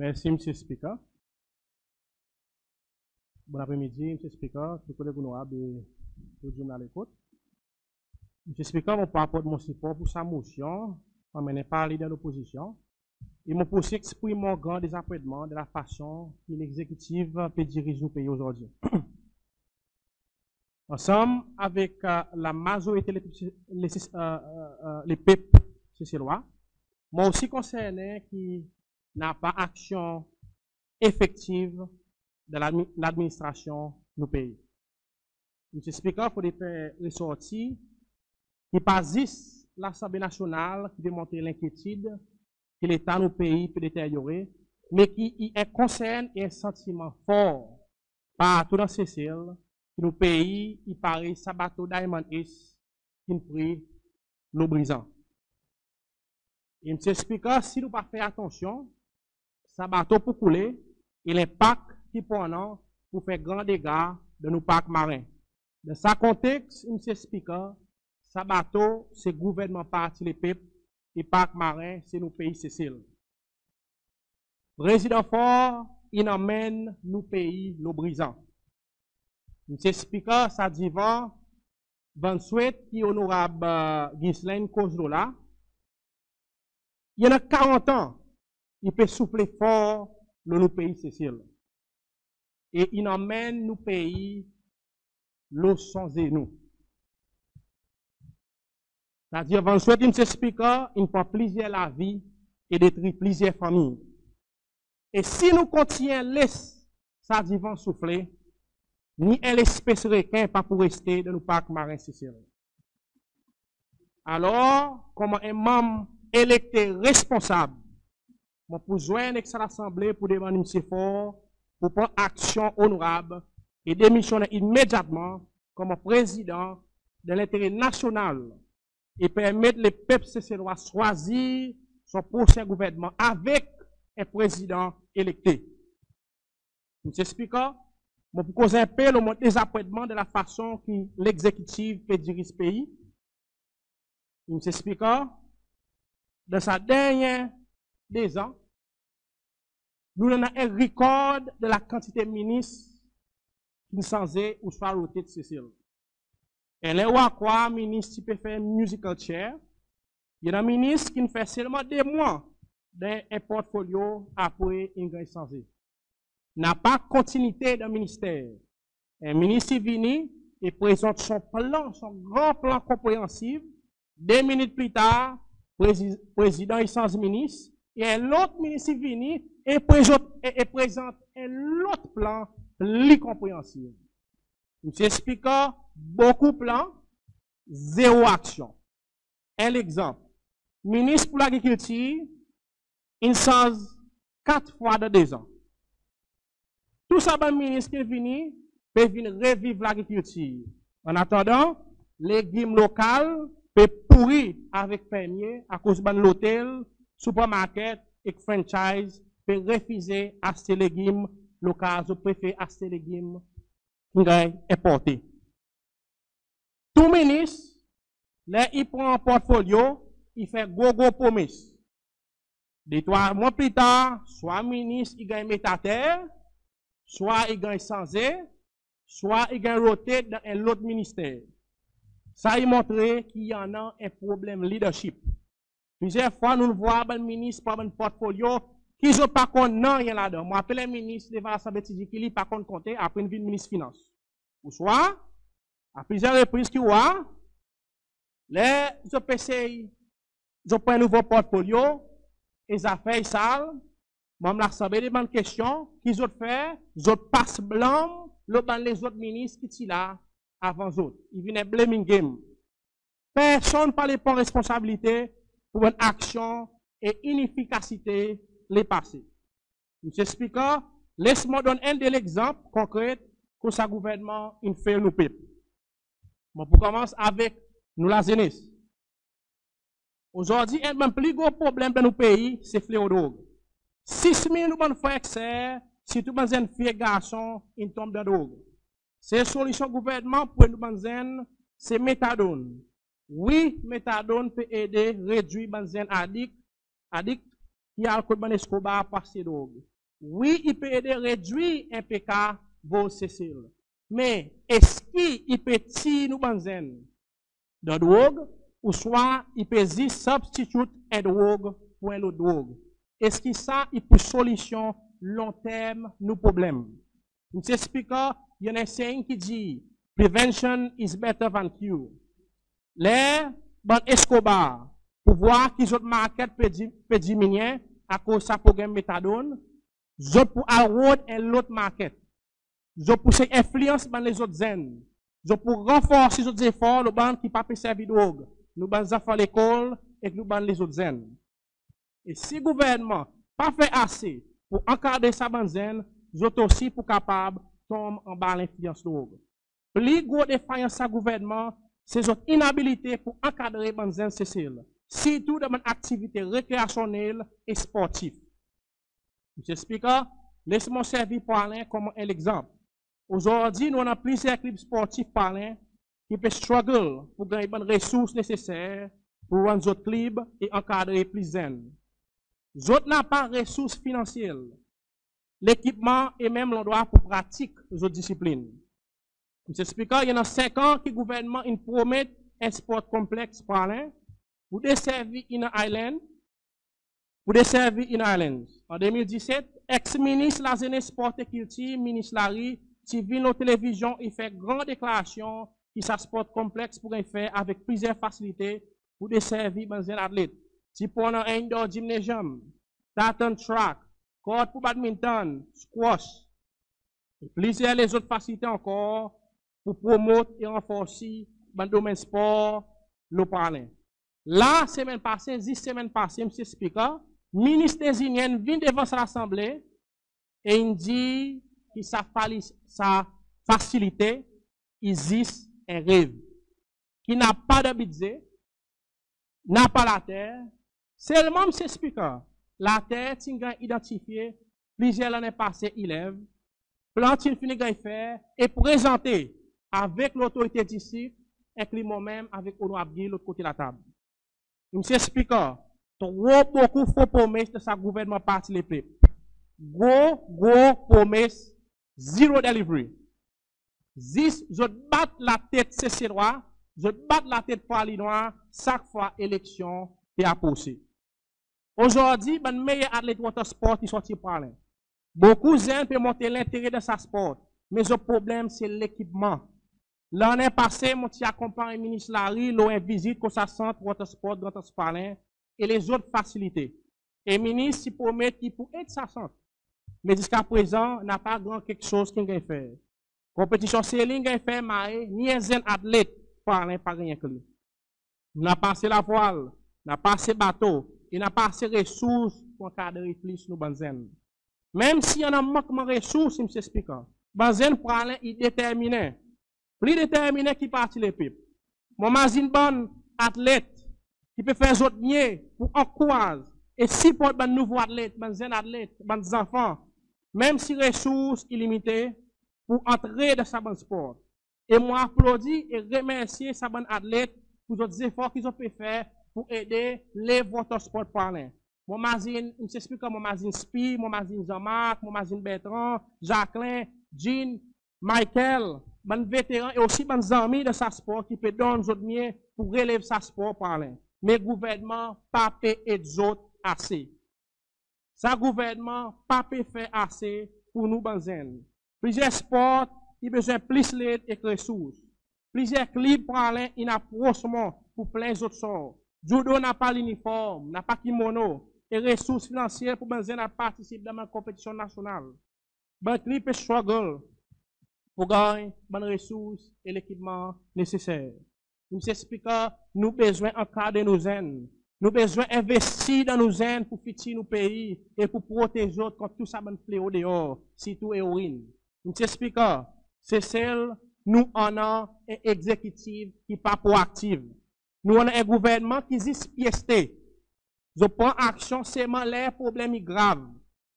Merci, M. Speaker. Bon après-midi, M. Speaker, tous les collègues honorables et tout le monde à l'écoute. M. Speaker, mon rapport de mon support pour sa motion, emmenée par le leader de l'opposition. Et mon poussé exprime mon grand désappointement de la façon que l'exécutif peut diriger le pays aujourd'hui. Ensemble avec la majorité les peuples cécélois, moi aussi concerné qui n'a pas action effective de l'administration du pays. M. Speaker, il faut faire ressortir qui passe l'Assemblée nationale qui démontre l'inquiétude que l'État du pays peut détériorer, mais qui est concerne et un sentiment fort partout dans ces ciels que le pays, il paraît sabato Diamond East qui nous prie l'eau brisant. Et M. Speaker, si nous pas faire attention, sabato pour couler et l'impact qui prend pour faire grand dégâts de nos parcs marins. Dans ce contexte, M. Speaker, sabato, c'est gouvernement parti les peuples et parcs marins, c'est nos pays Cécile. Président fort, il emmène nos pays l'eau brisant. M. Speaker, ça dit van souhaite qui honorable Ghislaine Kozlola. Il y en a 40 ans, il peut souffler fort dans nos pays Cécile. Et il emmène nos pays l'eau sans nous. C'est-à-dire, van souhaite M. Speaker, il prend plusieurs la vie et détruit plusieurs familles. Et si nous continuons laisser ça dit van souffler, ni l'espèce requin pas pour rester dans nos parcs marins Cécile. Alors, comme un membre électé responsable, je pour joindre à l'Assemblée pour demander M. Fort pour prendre action honorable et démissionner immédiatement comme président de l'intérêt national et permettre les peuples cécélois choisir son prochain gouvernement avec un président électé. M. Speaker, je pour causer un peu le désappointement de la façon que l'exécutif peut diriger ce pays. M. Speaker, dans sa dernière 2 ans, nous avons un record de la quantité de ministres qui sont censés ou soit rotés de Cécile. Et là, où quoi, ministre qui peut faire musical chair, il y a un ministre qui ne fait seulement 2 mois d'un portfolio après une grande censée. N'a pas continuité d'un ministère. Un ministre vient et présente son plan, son grand plan compréhensif. 2 minutes plus tard, président et sans ministre, et l'autre ministre vient et présente un autre plan compréhensible. M. Speaker, beaucoup de plans, 0 action. Un exemple. Ministre pour l'agriculture, il change 4 fois dans 2 ans. Tout ça, le ministre qui est venu, peut venir revivre l'agriculture. En attendant, les légumes locaux peuvent pourrir avec fermier à cause de l'hôtel, supermarket et franchise peut refuser acheter les légumes locaux ou préfèrent acheter les légumes importés. Tout ministre, là, il prend un portfolio, il fait gros promesses. 2-3 mois plus tard, soit ministre, il gagne métaterre, soit il gagne censé, soit il gagne roté dans un autre ministère. Ça a montré qu'il y en a un problème leadership. Plusieurs fois, nous voyons le ministre par un portfolio qui ne pas compte non rien là-dedans. Moi, appelle le ministre devant l'Assemblée qui ne pas compte compter après une vie de ministre finance. Ou soit, à plusieurs reprises, qui voit, les OPCI, ils ont pris un nouveau portfolio, ils ont fait ça, moi, l'Assemblée demande une question, qu'ils ont fait, ils ont passé blanc, les autres ministres qui sont là avant eux autres. Ils viennent blaming game. Personne ne parle pas de responsabilité pour une action et inefficacité les passés. M. Speaker, laisse-moi donner un des exemples concrets que ce gouvernement il fait nous peuple. Bon, pour commencer avec nous la jeunesse. Aujourd'hui, un plus gros problème dans nos pays, c'est fléau drogue. 6 000 nous avons fait excès, si tout le monde est un garçon, il tombe dans la drogue. C'est la solution gouvernement pour nous, c'est méthadone. Oui, méthadone peut aider à réduire les addict qui a le ban Escobar passer drogue. Oui, il peut aider à réduire un PK vol Cécile. Mais est-ce qu'il peut tirer nous banzen de drogue ou soit il peut substitute un drogue pour une autre drogue? Est-ce que ça, il peut solution long terme nos problèmes? Je t'explique, il y a un saying qui dit prevention is better than cure. Les ban Escobar, pour voir qu'ils ont market peut diminuer à cause de ça pour gagner méthadone, ils pour avoir un autre market. Ils pour influence dans les autres zen. Ils pour renforcer les autres efforts, le ban qui pas servir de drogue. Nous ban enfants à l'école et nous ban les autres zen. Et si le gouvernement pas fait assez pour encadrer sa banzen, ils ont aussi pour capable tomber en bas l'influence de drogue. Plus gros défaillance sa gouvernement, c'est notre inhabilité pour encadrer banzen Cécile. Surtout dans une activité récréationnelle et sportive. Monsieur le Speaker, laissez-moi servir pour Alain comme un exemple. Aujourd'hui, nous avons plusieurs clubs sportifs par Alain qui peuvent struggle pour gagner les ressources nécessaires pour rendre notre club et encadrer plus zen. Les autres n'ont pas de ressources financières, l'équipement et même l'endroit pour pratiquer les autres disciplines. Monsieur le Speaker, il y en a 5 ans que le gouvernement promet un sport complexe par Alain pour desservir une island. En 2017, ex-ministre la Jeunesse Sport et Culture, ministre Larry, qui vient aux télévisions et fait grande déclaration qui ça sport complexe pour faire avec plusieurs facilités pour desservir les athlètes. Si pour un indoor gymnasium, tartan track, court pour badminton, squash, et plusieurs les autres facilités encore pour promouvoir et renforcer le domaine sport, le parler. La semaine passée, 10 semaines passées, M. Speaker, ministre des Unions vient devant l'Assemblée et il dit que sa facilité existe un rêve, qui n'a pas de budget, n'a pas la terre. Seulement, M. Speaker, la terre, tu as identifié plusieurs années passées, élèves, plan tu fini de faire et présenter avec l'autorité d'ici et moi-même avec Honorable Guy, l'autre côté de la table. Monsieur Speaker, beaucoup de promesses de sa gouvernement parti les peuples. Gros promesses, zéro delivery. 10, je batte la tête Cécérois, je batte la tête Palinois, chaque fois élection est approchée. Aujourd'hui, ben meilleur athlète water sport qui sorti par là. Beaucoup de gens peuvent monter l'intérêt de sa sport, mais le problème c'est l'équipement. L'année passée, mon petit accompagne le ministre Larry, l'ont visite qu'on sa centre water sport dans Spalin et les autres facilités. Et le ministre s'y promet qu'il peut être sa centre. Mais jusqu'à présent, n'a pas grand quelque chose qu'il a fait. Compétition sailing a fait maé, ni un athlète parlant par rien que lui. N'a pas assez la voile, n'a pas assez bateau, et n'a pas assez ressources pour encadrer plus nos banzen. Même s'il y en a manquement de ressources, il me s'explique. Banzen parlant, il déterminé. Plus déterminé qui partit les pipes. Mon mazine bon athlète, qui peut faire autres mieux pour encourager, et si pour un nouveau athlète, banzen athlète, ban enfants, même si ressources illimitées, pour entrer dans sa bonne sport. Et moi, applaudis et remercier sa bonne athlète pour les efforts qu'ils ont pu faire pour aider les votre sport parlant. Mon mazine, je m'explique mon mazine Spi, mon mazine Jean-Marc, mon mazine Bertrand, Jacqueline, Jean, Michael, bon vétéran et aussi bon amis de sa sport qui peut donner autres mieux pour relever sa sport parlant. Mais le gouvernement pas payer les autres assez. Sa gouvernement pas payer faire assez pour nous banzen. Plusieurs sports, il besoin plus d'aide et de ressources. Plusieurs clubs prennent un approchement pour plein d'autres sorts. Judo n'a pas l'uniforme, n'a pas kimono, et ressources financières pour à participer dans la compétition nationale. Ben club peut struggle pour gagner bonnes ressources et l'équipement nécessaire. Nous expliquons, nous besoin encadrer nos jeunes. Nous besoin investir dans nos jeunes pour fitter nos pays et pour protéger contre tout ça, ben fléau dehors, surtout héroïne. Nous expliquons, c'est celle, nous en avons un exécutif qui n'est pas proactif. Nous avons un gouvernement qui existe piété. Je prends action seulement les problèmes graves.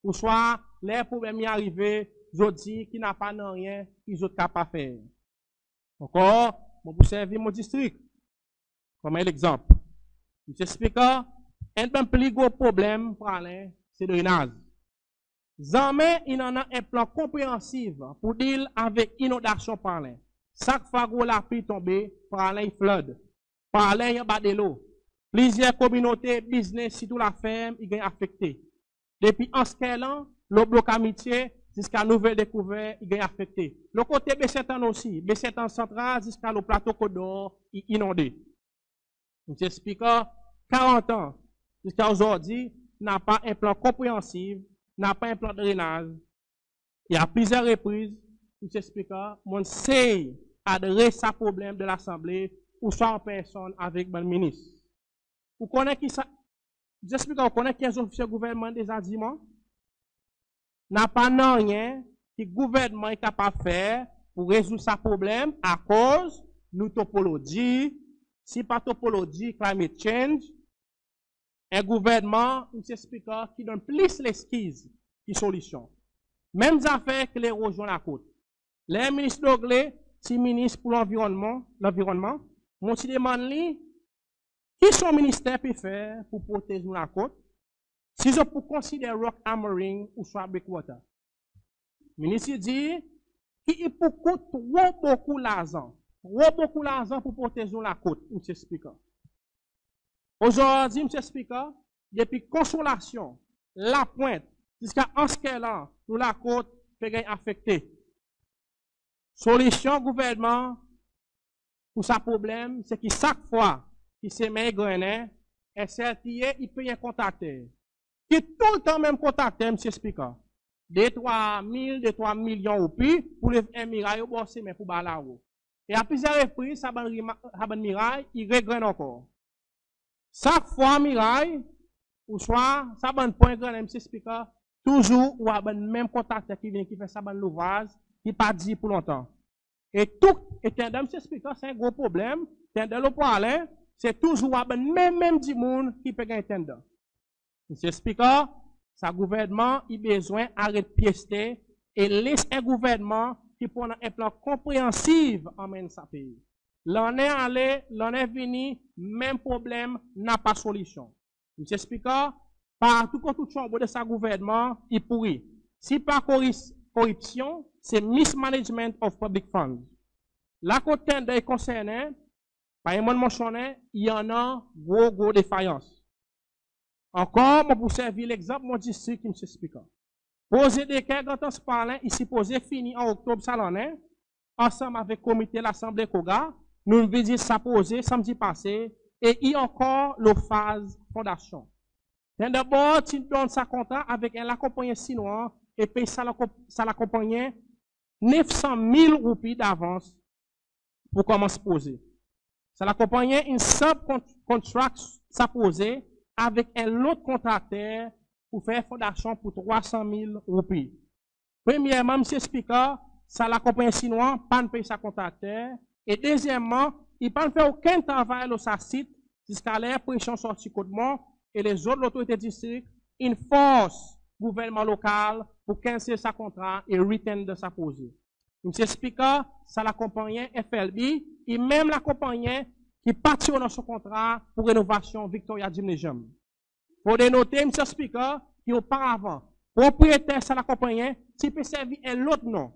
Ou soit les problèmes arrivés, je dis qu'il n'a pas rien qu'ils sont capables de faire. Encore, je vous servir mon district. Comme un exemple. Monsieur Speaker, Un des plus gros problèmes pour aller, c'est le drainage. Jamais il en a un plan compréhensif pour deal avec inondation par là. Chaque fois que la pluie tombe, par là il flood. Par là il y a de l'eau. Plusieurs communautés, business, si tout la ferme, ils sont affectés. Depuis en ce cas-là, le bloc amitié, jusqu'à nouvelle découverte, il est affecté. Le côté B7 aussi, B7 central, jusqu'à le plateau Côte d'Or, il est inondé. M. Speaker, 40 ans, jusqu'à aujourd'hui, n'a pas un plan compréhensif, n'a pas un plan de drainage. Il y a plusieurs reprises, M. Speaker, mon sait adresser ce problème de l'Assemblée ou soit en personne avec le ministre. Vous connaissez qui ça? M. Speaker, vous connaissez qui est officier gouvernement des Adimans? N'a pas rien que le gouvernement est capable de faire pour résoudre ce problème à cause de topologie, si pas topologie, climate change, un gouvernement, M. Speaker, qui donne plus l'esquisse que solution. Même affaires que les rejoint la côte. Les ministres d'Anglais, si ministre pour l'environnement, mon si demande lui, qui son ministère peut faire pour protéger la côte? Si je peux considérer rock hammering ou soit breakwater. Le ministre dit qu'il peut coûter trop beaucoup l'argent. Trop beaucoup l'argent pour protéger la côte, M. Speaker. Aujourd'hui, M. Speaker, depuis Consolation, La Pointe, jusqu'à Anskelan, nous la côte peut être affectée. Solution gouvernement pour ce problème, c'est que chaque fois qu'il se met grenet, SRTA, il peut y contacter. Qui tout le temps même contacter, M. Speaker. Des 3 millions ou plus pour les mirailles au bossé, mais pour balao. Et à plusieurs reprises, ça ban miraille, il regrette encore. Chaque fois miraille, ou soit, ça ban point grand, M. Speaker, toujours, ou à ban même contact qui vient, qui fait ça ban l'ouvrage, qui pas dit pour longtemps. Et tout, et tendant, M. Speaker, c'est un gros problème. Tendant le parler, c'est toujours à ban même du monde qui peut gagner tendant. M. Speaker, sa gouvernement a besoin d'arrêter de piéger et laisse un gouvernement qui prend un plan compréhensif en main de sa pays. L'on est allé, l'on est venu, même problème, n'a pas solution. M. Speaker, partout quand tout chambre de sa gouvernement, il pourrit. Si pas corruption, c'est mismanagement of public funds. La côte est concernée, par un mentionné, il y en a gros défaillances. Encore, pour servir l'exemple, mon district, M. Speaker. Poser des cas quand on se parle, ici posé fini en octobre salonné, ensemble avec le comité de l'Assemblée Koga, nous visitons ça posé samedi passé, et il y a encore le phase fondation. D'abord, tu donnes sa contrat avec un accompagnant chinois, et paye ça l'accompagnant 900 000 roupies d'avance pour commencer à poser. Ça l'accompagnant une subcontract, ça posé, avec un autre contracteur pour faire fondation pour 300 000 roupies. Premièrement, M. Speaker, ça l'accompagne chinois, pas de payer sa contracteur. Et deuxièmement, il ne peut faire aucun travail sur sa site jusqu'à la pression sortie côté et les autres autorités district, une force gouvernement local pour canceller sa contrat et retenir de sa posée. M. Speaker, ça l'accompagne FLB et même l'accompagne qui partit dans son contrat pour rénovation Victoria Gymnasium. Pour dénoter, M. Speaker, qui auparavant, propriétaire ça l'accompagnait, s'il peut servir un autre nom,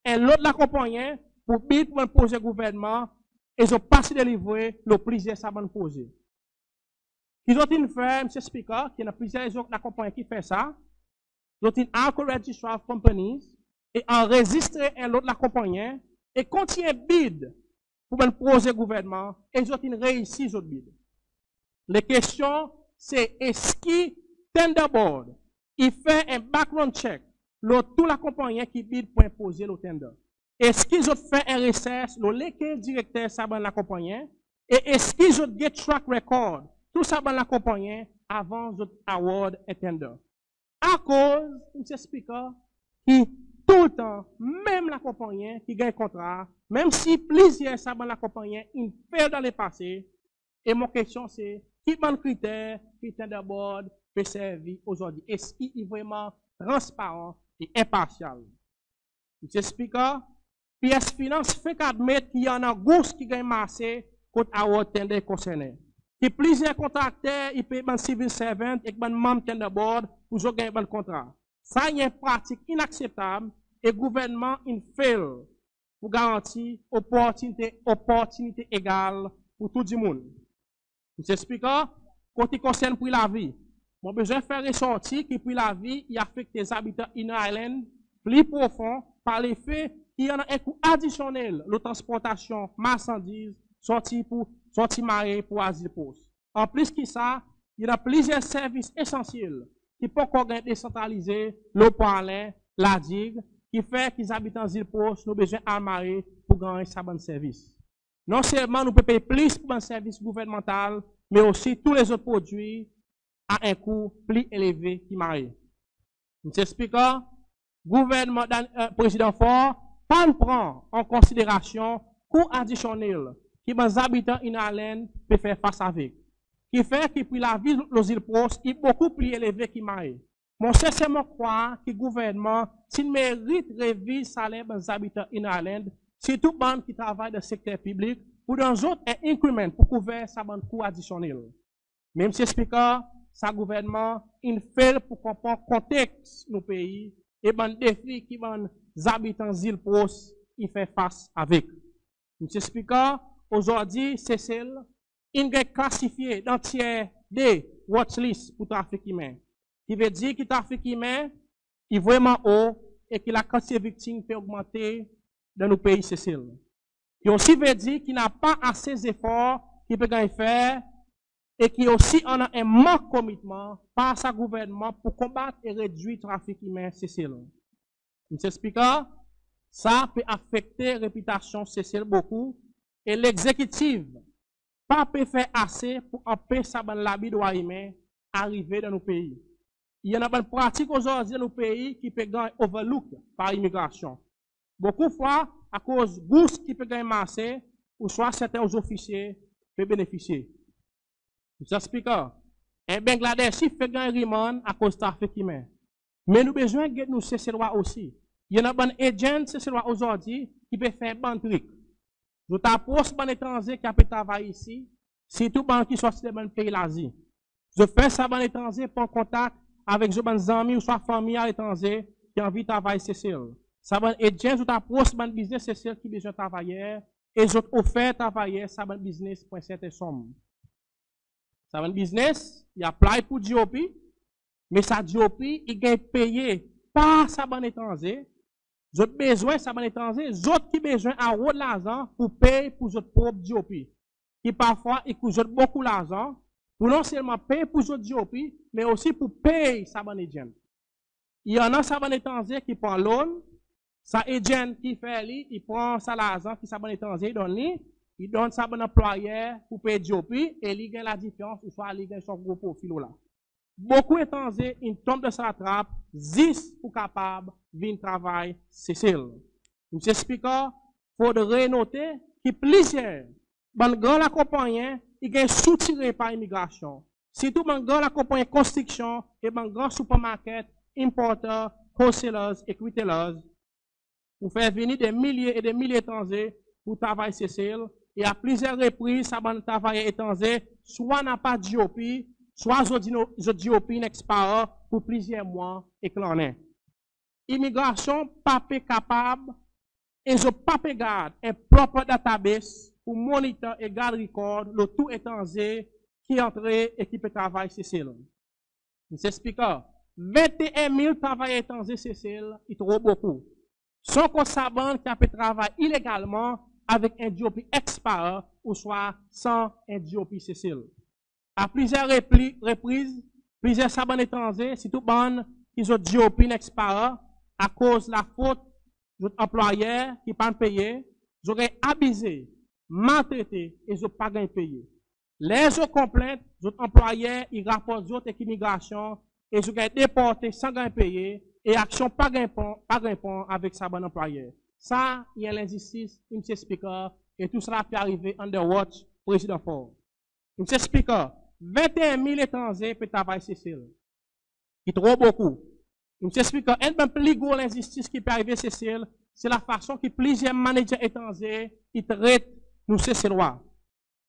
un autre l'accompagnait pour bid pour poser gouvernement, et ils ont passé de livrer le plaisir ça va poser. Ils ont une fait, M. Speaker, qui a plusieurs autres l'accompagnants qui fait ça, ils ont une Alcohol Registrar of Companies, et enregistré un autre l'accompagnant, et continue un bid pour le projet gouvernement, et ils ont réussi ce bid. Les questions, c'est est-ce que Tenderboard, il fait un background check, tout l'accompagnant qui bid pour imposer le tender. Est-ce qu'ils ont fait un recherche, lequel directeur ça va l'accompagner, et est-ce qu'ils ont get track record, tout ça va l'accompagner avant the award et tender. À cause, M. Speaker, qui tout le temps, même l'accompagnant qui gagne contrat, même si plusieurs ça va l'accompagner, il fait dans le passé, et mon question c'est, qui bon critère qui Tenderboard peut servir aujourd'hui? Est-ce qu'il est vraiment transparent et impartial? M. Speaker, PS Finance fait qu'admettre qu'il y en a gauche qui gagne marché contre award tender concerné. qui plusieurs contracteurs, ils payent un civil servant et un membre tender board pour gagner un contrat. Ça, il y a une pratique inacceptable et le gouvernement, il fait pour garantir opportunité égale pour tout le monde. Je t'explique, quand il concerne pour la vie, mon besoin de faire ressortir que pour la vie, il affecte les habitants Inner Island plus profond par l'effet qu'il y en a un coût additionnel, la transportation, marchandises, sortie marée pour asile poste. En plus que ça, il y a plusieurs services essentiels qui peuvent encore décentraliser l'eau parlée, la digue, qui fait qu'ils habitent en île poste, nous besoin de marée pour gagner ça bon service. Non seulement nous pouvons payer plus pour un service gouvernemental, mais aussi tous les autres produits à un coût plus élevé qui marée. Je t'explique, gouvernement, président Ford, pas prend en considération coût additionnel qui les habitants inhalen peuvent faire face avec. Qui fait que pour la vie aux îles proches est beaucoup plus élevé qui marée. Mon sincèrement croire que le gouvernement, s'il mérite réviser le salaire des habitants inhalen, c'est tout le monde qui travaille dans le secteur public, ou dans autres, un increment pour couvrir sa bonne coût additionnel. Même si expliquant, ça gouvernement, il fait pour comprendre le contexte de nos pays, et ben défi qui les habitants des îles proches, il fait face avec. Nous expliquons, aujourd'hui, c'est celle, il est classifié dans tiers des watchlist pour trafic humain. Qui veut dire que le trafic humain est vraiment haut et que la quantité de victimes peut augmenter dans nos pays, c'est celle. Qui aussi veut dire qu'il n'a pas assez d'efforts qu'il peut faire et qui aussi en a un manque de commitment par sa gouvernement pour combattre et réduire le trafic humain, c'est celle. Nous expliquons, ça peut affecter la réputation CCL beaucoup et l'exécutif pas peut faire assez pour empêcher ça l'habit de humain arriver dans nos pays. Il y en a une pratique aujourd'hui dans nos pays qui peut gagner overlook par l'immigration. Beaucoup de fois, à cause de bourse qui peut gagner massé, ou soit certains officiers peuvent bénéficier. Je explique. Un Bangladesh fait gagner remand à cause de trafic humain. Mais nous avons besoin de nous cesser aussi. Il y en a un agent cesser aujourd'hui qui peut faire un truc. Nous t'approchons un étranger qui a pu travailler ici, c'est tout le qui sorti de pays l'Asie. Je fais ça un étranger pour contact avec des amis ou soit famille à l'étranger qui a envie de travailler cesser. Ça va être agent, nous t'approchons un business cesser qui a besoin de travailler et nous offert travailler ça un business pour une certaine somme. Ça va un business, il apply pour GOP, mais sa GOP, il gagne payé par sa bonne étranger. Vous avez besoin de sa bonne étranger, vous avez besoin de l'argent pour payer pour votre propre GOP. Qui parfois, il coûte beaucoup d'argent pour non seulement payer pour votre GOP, mais aussi pour payer sa bonne agent. Il y en a sa bonne étranger qui prend l'eau, sa agent qui fait lui, il prend sa l'argent qui sa bonne étranger, il donne sa bonne employeur pour payer GOP et il gagne la différence, ou soit il gagne son gros profil là. Beaucoup d'étrangers, ils tombent de sa trappe, 10 pour capable de venir travailler, c'est celle. Je m'explique, il faudrait noter que plusieurs, les grands accompagnants, ils sont soutirés par l'immigration. Surtout les grands accompagnants construction et les grands supermarkets, importeurs, wholesalers et retailers, pour faire venir des milliers et des milliers d'étrangers pour travailler, c'est celle. Et à plusieurs reprises, ça va travailler étranger, soit n'a pas de GOP, soit je GOP n'expire pour plusieurs mois et que l'on est. Immigration, pas capable, et je pas garde un propre database pour monitorer et garder record le tout étranger qui entre et qui peut travailler CCL. Je s'explique. 21 000 travailleurs étrangers CCL, il trop beaucoup. Sans qu'on s'abonne qui a pu travailler illégalement avec un GOP expire ou soit sans un GOP CCL. À plusieurs reprises, plusieurs sabbats étrangers, si tout bon, ils ont GOP expire à cause de la faute de l'employeur qui pas payé, ils auraient abusé, maltraité et ils n'ont pas payé. Les autres complaintes, les employeurs, ils rapportent d'autres avec l'immigration et ils ont déporté sans payer et action pas répond avec sa bonne employeur. Ça, il y a l'injustice, il s'explique et tout cela peut arriver under watch président Ford. Il s'explique 21 000 étrangers peuvent travailler CCL. C'est trop beaucoup. Il s'explique un plus gros l'injustice qui peut arriver CCL, c'est la façon que plusieurs managers étrangers ils traitent nous CCLois.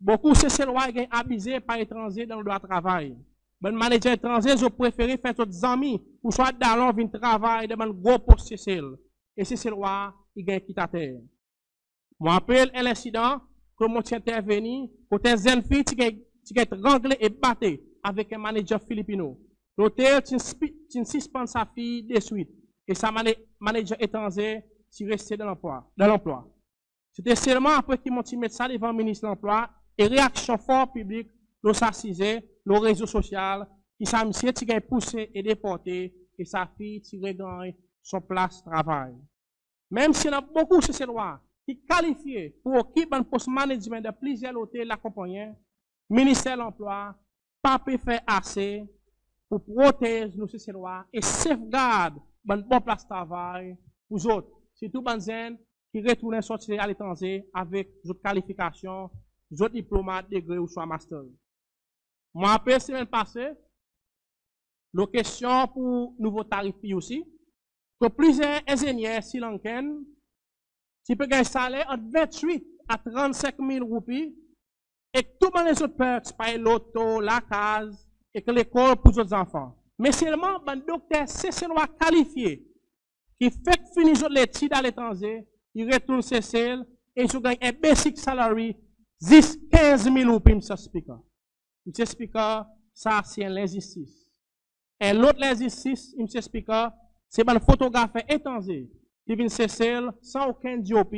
Beaucoup de ces lois sont abusées par étrangers dans le droit de travail. Ben manager étranger, je préfère faire d'autres amis, ou soit d'allons venir travailler dans un gros poste CCL. Et c'est lois, il gagne quittataire. Je me rappelle un incident, que moi suis intervenu, côté une jeune fille qui est ranglée et battue avec un manager filipino. L'hôtel, tu suspends sa fille de suite. Et sa manager étranger, tu resté dans l'emploi. C'était seulement après qu'ils m'ont mis ça devant le ministre de l'Emploi, et réaction fort publique, nous s'assisait, le réseau social, qui s'est mis, qui a poussé et déporté, et sa fille, qui regagne son place de travail. Même s'il y a beaucoup de ces lois, qui qualifient pour occuper un poste management de plusieurs hôtels l'accompagnant, le ministère de l'Emploi, pas pu faire assez pour protéger nous ces lois et sauvegarder une bonne place de travail pour les autres. Surtout les gens qui retournent sortir à l'étranger avec d'autres qualifications, d'autres diplomates, degrés ou soit master. Moi, après, la semaine passée, la question pour nouveau tarif aussi, que plusieurs ingénieurs sri-lankais, qui peuvent gagner un salaire entre 28 à 35 000 roupies, et que tout le monde les autres perks, par l'auto, la case, et que l'école pour les autres enfants. Mais seulement, un docteur, c'est loi qualifié, qui fait finir l'étude à l'étranger, il retourne CCL, et il gagne un basic salary, 10-15 000 roupies, M. Speaker. M. Speaker, ça, c'est l'injustice. Et l'autre l'injustice, M. Speaker, c'est un photographe étranger, qui vient CCL sans aucun DOP,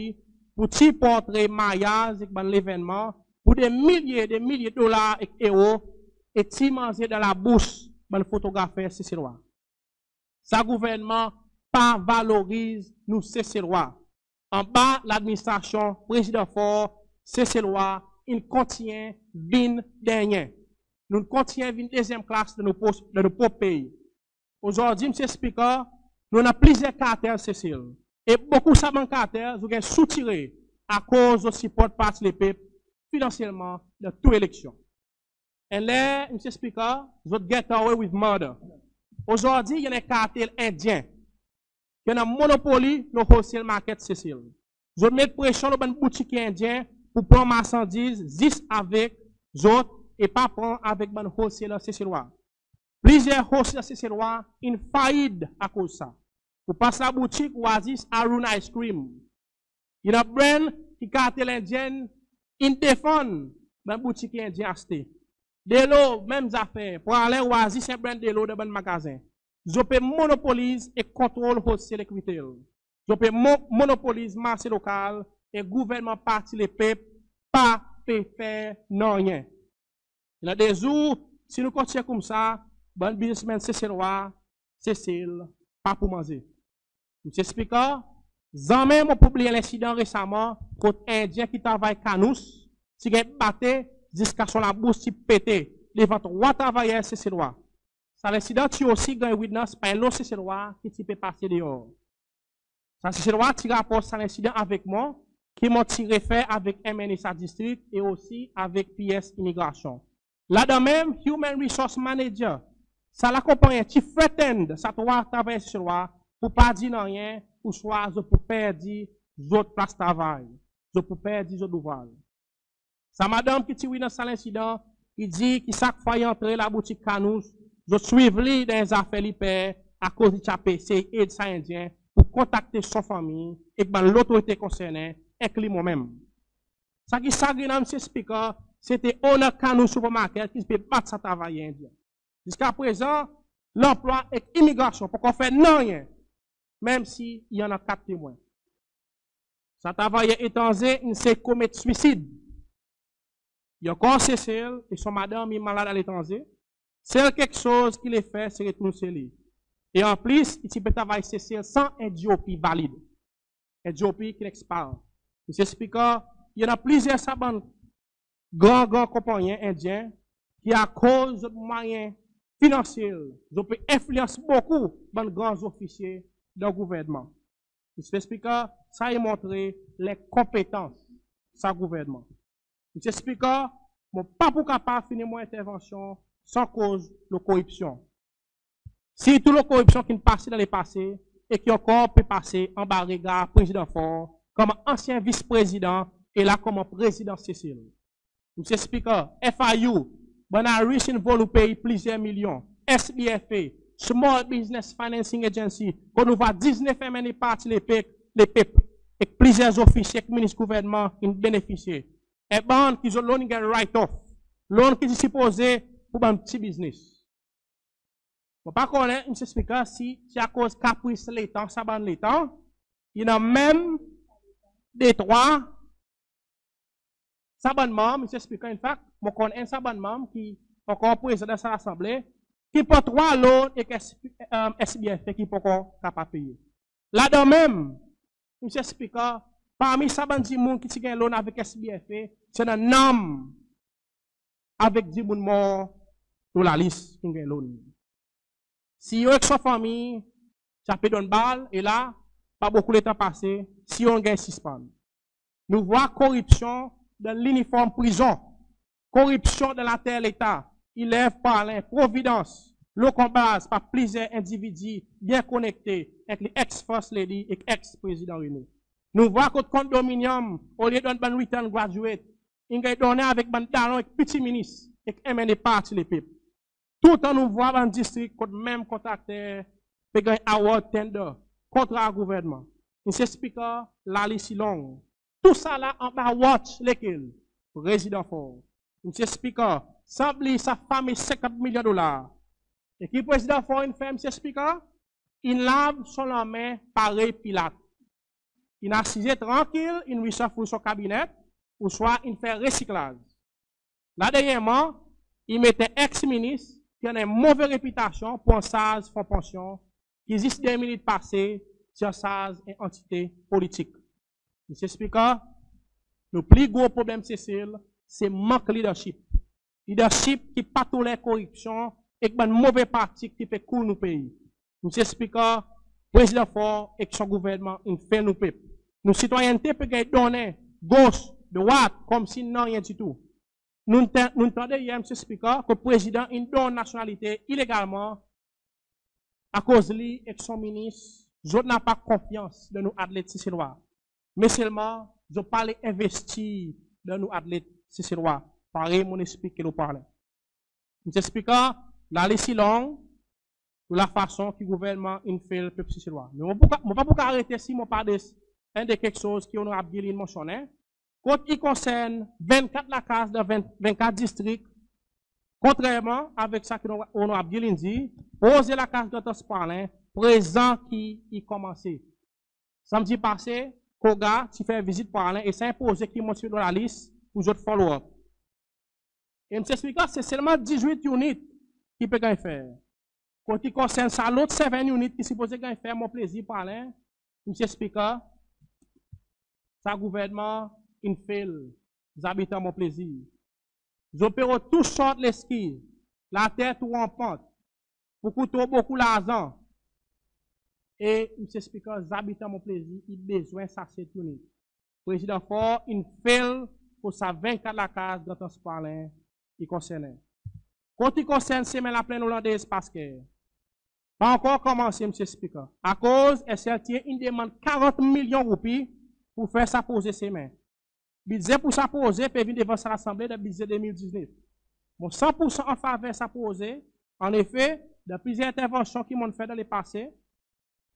pour petit portrait, maillage, l'événement, pour des milliers de dollars et euros, et ti manger dans la bouche, le photographe CCLois. Sa gouvernement pas valorise nous CCLois. En bas, l'administration, président fort, CCLois, il contient 20 derniers. Nous contient 20 deuxième classe de nos propres pays. Aujourd'hui, M. Speaker, nous avons plusieurs cartels CCL. Et beaucoup de ces cartels, nous avons soutiré à cause de support par les peuples financièrement de toute élection. Et là, M. Speaker, vous get away with murder. Aujourd'hui, il y a un cartel indien qui a un monopole dans le wholesale market CCL. Vous mettez pression dans une boutique indienne pour prendre marchandises, 10 avec autres et pas prendre avec une wholesale CCLois. Plusieurs wholesale CCLois ont faillite à cause de ça. Vous passez à la boutique Oasis Arun Ice Cream. Il y a un brand qui cartel indien, il défend la boutique indienne acheter. De l'eau, mêmes affaires. Pour aller Oasis, c'est un brand de l'eau dans un magasin. Je peux monopoliser et contrôler wholesale équité. Je peux monopoliser le marché local et gouvernement parti les peuples, pas faire non rien. Il y a des jours, si nous continuons comme ça, bon businessman, c'est roi, c'est pas pour manger. M. Speaker, j'en même pour oublier l'incident récemment contre un Indien qui travaille Canous, qui a battu jusqu'à son la bouche qui pété devant trois travailleurs c'est roi. Ça l'incident tu aussi gagne witness par l'autre c'est roi qui peut passer dehors. Ça c'est roi qui rapporte ça l'incident avec moi qui m'a tiré fait avec MNSA District et aussi avec PS Immigration. Là-dedans même, Human Resource Manager, ça l'accompagne, qui threatened, ça doit travailler sur roi pour pas dire rien, ou soit pour perdre d'autres places de travail, pour perdre d'autres ouvrages. Sa madame qui tire dans cet incident, il dit qu'il chaque fois il entre la boutique Canous, je suis dans les affaires libères à cause du CAPC et de sa indien pour contacter son famille et l'autorité concernée et moi-même. Ça qui s'agit dans M. Speaker, c'était Honor Canous Supermarket qui peut battre sa travail indien. Jusqu'à présent, l'emploi et l'immigration pour qu'on fait non rien, même s'il y en a 4 témoins. Sa travailleur étranger, il s'est commettre suicide. Il y a encore CCL et son madame est malade à l'étranger. C'est quelque chose qu'il est fait, c'est retourner chez lui. Et en plus, il peut travailler CCL sans un DOP valide. Un DOP qui expire. M. Speaker, il y en a plusieurs grands compagnies indiens qui, à cause de moyens financiers, ils influencent beaucoup les grands officiers du gouvernement. M. Speaker, ça a montré les compétences de ce gouvernement. M. Speaker, je ne suis pas capable de finir mon intervention sans cause de corruption. Si toute la corruption qui passe dans le passé et qui encore peut passer en Barriga, président fort, comme ancien vice-président et là comme président Cécile. Monsieur Speaker, FIU, Bonarish involve payer plusieurs millions. SBFA, Small Business Financing Agency, qu'on nous va 19 MNE parties les PEP, et plusieurs officiers et ministres gouvernement qui bénéficient. Et bon, qui ont l'on write-off. L'on qui est supposé pour un petit business. On pas connaître, monsieur Speaker, si à cause caprice l'État, ça ban l'État, il y a même des trois sabonnements, monsieur Speaker, in fact, je connais un sabonnement qui encore président de l'Assemblée, qui peut trois loans et SBF qui peut encore capable payer. Là-dedans même, monsieur Speaker, parmi ces gens qui ont un loan avec SBF, c'est un homme avec 10 personnes morts sur la liste qui ont un loan. Si vous avez sa famille, ça peut donner balle, et là, pas beaucoup de temps passé, si on gagne 6 pounds. Nous voyons corruption dans l'uniforme prison, corruption dans la terre l'État, il lève par l'improvidence, le combat par plusieurs individus bien connectés avec les ex-first lady et ex-président René. Nous voyons que le condominium, au lieu d'un bon return graduate, il est donné avec un talon et petit ministre et MNE parti les peuples. Tout le temps, nous voyons dans le district, même contacteur, qui gagne award tender, contre le gouvernement. Monsieur Speaker, la liste est longue. Tout ça là, en bas, watch, lesquels? Résident fort. Monsieur Speaker, semble sa femme est 50 millions de dollars. Et qui président fort une femme, monsieur Speaker? Il lave son la main, pareil Pilate. Il a assisé tranquille, il lui chauffe son cabinet, ou soit il fait recyclage. Là, dernièrement, il mettait ex-ministre qui a une mauvaise réputation pour un SARS, fonds pension, qui existe 2 minutes passées sur SARS et entité politique. Monsieur Speaker, le plus gros problème, c'est manque de leadership. Leadership qui pas tolère corruption et qui a une mauvaise partie qui fait court nous pays. Monsieur Speaker, président fort et son gouvernement, il fait nous peuple. Nos citoyenneté peut donner gauche, droite, comme si non rien du tout. Nous entendons hier, monsieur Speaker, que le président il donne nationalité illégalement à cause de lui et son ministre. Je n'ai pas confiance de nos athlètes siciliens. Mais seulement, je parle investir dans nos athlètes siciliens. Pareil, mon esprit que nous parlons. Monsieur Speaker, la liste est longue de la façon que le gouvernement fait le peuple sicilien. Mais je ne vais pas arrêter si je parle de quelque chose qui honorable bien mentionné. Quand il concerne 24 la case de 24 districts, contrairement avec ça que nous avons bien dit, poser la case de transparent, présent qui y commencé. Samedi passé, Koga, tu fais visite par et c'est imposé qui monte dans la liste pour votre follow-up. Et M. Speaker, c'est seulement 18 units qui peut faire. Quand il concerne ça, l'autre 7 units qui supposé faire mon plaisir par M. Speaker, ça gouvernement, il fait les habitants mon plaisir. J'opère tout sortes les skis, la tête ou en pente, beaucoup d'argent. Et, M. Speaker, les habitants mon plaisir, il besoin de ça, c'est tout. Président Fort, il fait pour sa 24 la case de transparent qui concerne. Quand il concerne semaine la plaine hollandaise, parce que, pas encore commencé, M. Speaker. À cause, SLT, il demande 40 millions de roupies pour faire ça poser ses mains. Budget pour ça poser peut venir devant l'Assemblée de budget 2019. Bon, 100% en faveur de ça poser. En effet, de plusieurs interventions qui m'ont fait dans les passés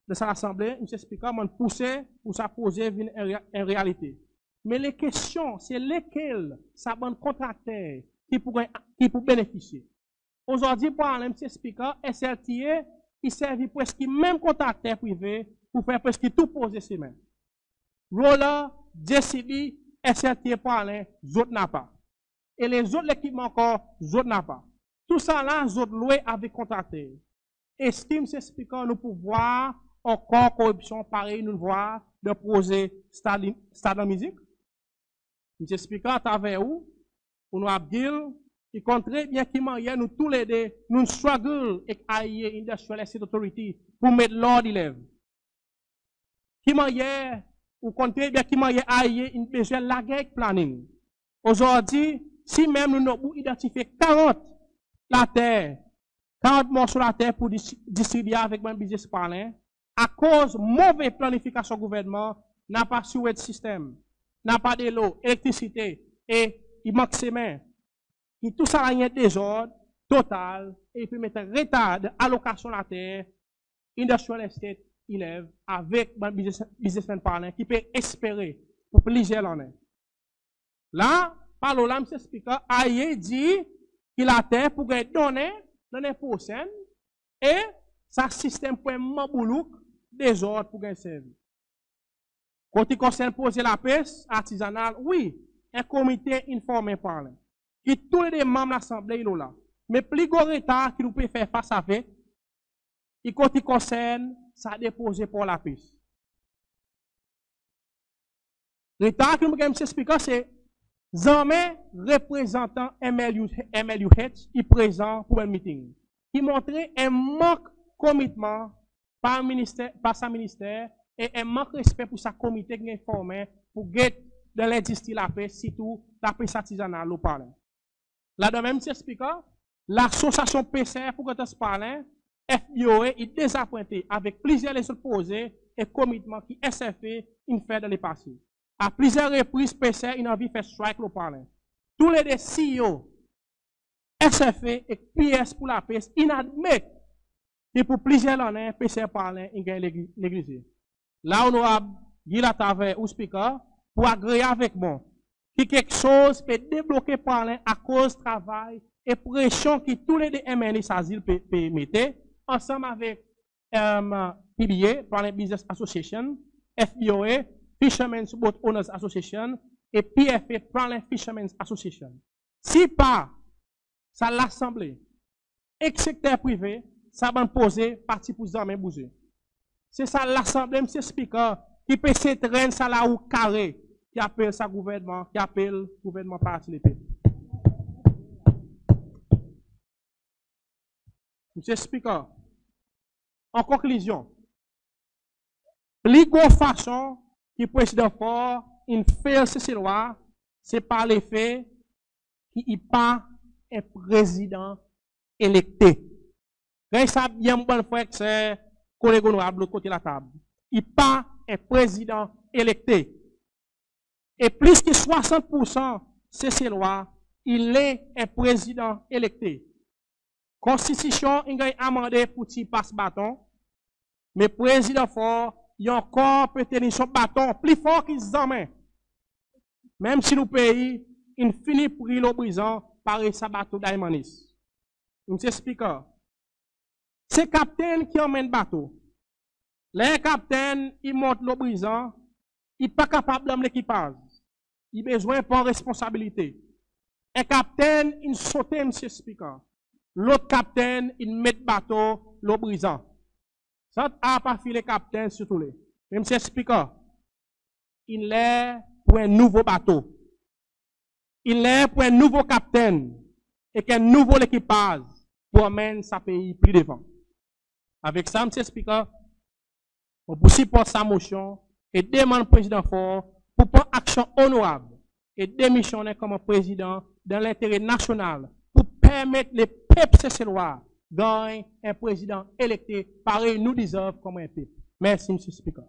de cette Assemblée, M. Speaker, m'ont poussé pour ça poser en réalité. Mais les questions, c'est lesquelles ça bon contracteur qui pour bénéficier. Aujourd'hui, pour M. Speaker, SLTA, il servait presque même contracteur privé pour faire presque tout poser ses mains. Roller, JCB, SLTA parlent, autres n'a pas. Et les autres équipements encore, autres n'a pas. Tout ça là, autres loués avec contracteur. Estime, M. Speaker, nous pouvons voir encore corruption pareil, nous voir de projet stade de musique. M. Speaker, à travers où, nous avons dit, il compte bien qu'il y nous tous les deux, nous struggle avec l'AIE, Industrial Estate Authority, pour mettre l'ordre élève. Qui m'a ou comptez bien qui m'a AIE, une besoin de la guerre planning. Aujourd'hui, si même nous avons identifié 40 la terre, 40 morceaux de la terre pour distribuer avec un business parlant, à cause de mauvaise planification du gouvernement, n'a pas sur le système, n'a pas de l'eau, électricité et il manque ses mains, qui tout ça a un désordre total, et puis mettre retard d'allocation de la terre, industrial estate, il lève avec businessman partner qui peut espérer pour plusieurs années. Là, par là, M. Speaker, Aye dit qu'il a terre pour donner dans les prochaines et sa système pour un mamboulouk des ordres pour gagner service. Quand il concerne poser la pêche artisanale, oui, un comité informé par là, qui tous les membres de l'Assemblée sont là. Mais plus gros retard qui nous peut faire face avec, et quand il concerne, ça déposé pour la pêche. Le retard que nous pouvons expliquer, c'est jamais représentant MLUH qui présent pour un meeting, qui montrait un manque de commitment par sa ministère et un manque de respect pour sa comité qui est formé pour get de l'industrie la paix, surtout la paix artisanale au parler. Là, de même, s'explique, l'association PCR pour que tu parles, FBOE est désappointé avec plusieurs les opposés et commitments qui SFE in fait dans les passés. À plusieurs reprises, PCR il a envie de faire strike le parler. Tous les CEO, SFE et PS pour la paix, ils admettent que pour plusieurs années, PCR parler, il gagne l'église. Là, on a dit la taverne ou speaker pour agréer avec moi. Que quelque chose peut débloquer parler à cause du travail et pression que tous les MNI s'asile peut mettre ensemble avec PBA, Planet Business Association, FBOA, Fishermen's Boat Owners Association et PFA, Planet Fishermen's Association. Si pas, ça l'assemblée, et secteur privé, ça va poser parti pour ça même bouger. C'est ça l'assemblée, M. Speaker, qui peut s'entraîner ça là ou carré, qui appelle ça gouvernement, qui appelle gouvernement parti l'épée. M. Speaker, en conclusion, plus grande façon que le président fort, il fait ces lois, c'est par les faits qu'il n'est pas un président électé. Quand ça bien bon frère que c'est collègue honorable de l'autre côté de la table. Il n'est pas un président électé. Et plus que 60% de ces lois, il est un président électé. Constitution, il a amendé pour qu'il passe bâton. Mais président fort, il a encore peut tenir son bâton plus fort qu'il s'en. Même si le pays, il finit pour le brisant par sa bateau d'Aïmanis. Je m'explique. C'est le capitaine qui emmène bateau. Les capitaines, ils montent le brisant, il n'est pas capable d'amener l'équipage. Il a besoin de responsabilité. Un capitaine, il saute, monsieur speaker. L'autre capitaine, il met le bateau, le brisant. Ça n'a pas filé capitaine sur tous les. Même monsieur speaker, il est pour un nouveau bateau. Il est pour un nouveau capitaine et qu'un nouveau équipage pour amener sa pays plus devant. Avec ça, monsieur speaker, on peut supporter sa motion et demande au président fort pour prendre action honorable et démissionner comme président dans l'intérêt national pour permettre les peuples cessérois de gagner un président électé pareil nous deserve comme un peuple. Merci, M. Speaker.